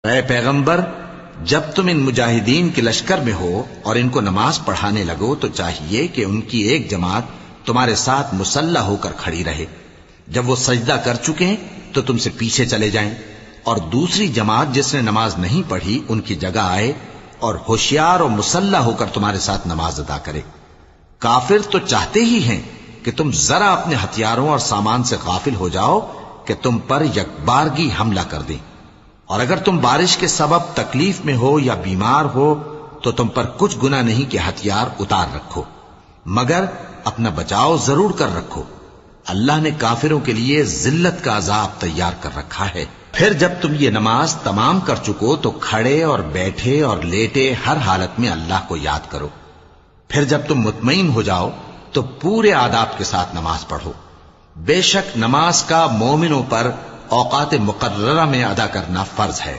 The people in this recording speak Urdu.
اے پیغمبر، جب تم ان مجاہدین کے لشکر میں ہو اور ان کو نماز پڑھانے لگو تو چاہیے کہ ان کی ایک جماعت تمہارے ساتھ مسلح ہو کر کھڑی رہے، جب وہ سجدہ کر چکیں تو تم سے پیچھے چلے جائیں، اور دوسری جماعت جس نے نماز نہیں پڑھی ان کی جگہ آئے اور ہوشیار اور مسلح ہو کر تمہارے ساتھ نماز ادا کرے۔ کافر تو چاہتے ہی ہیں کہ تم ذرا اپنے ہتھیاروں اور سامان سے غافل ہو جاؤ کہ تم پر یکبارگی حملہ کر دیں، اور اگر تم بارش کے سبب تکلیف میں ہو یا بیمار ہو تو تم پر کچھ گناہ نہیں کہ ہتھیار اتار رکھو، مگر اپنا بچاؤ ضرور کر رکھو۔ اللہ نے کافروں کے لیے ذلت کا عذاب تیار کر رکھا ہے۔ پھر جب تم یہ نماز تمام کر چکو تو کھڑے اور بیٹھے اور لیٹے ہر حالت میں اللہ کو یاد کرو۔ پھر جب تم مطمئن ہو جاؤ تو پورے آداب کے ساتھ نماز پڑھو۔ بے شک نماز کا مومنوں پر اوقات مقررہ میں ادا کرنا فرض ہے۔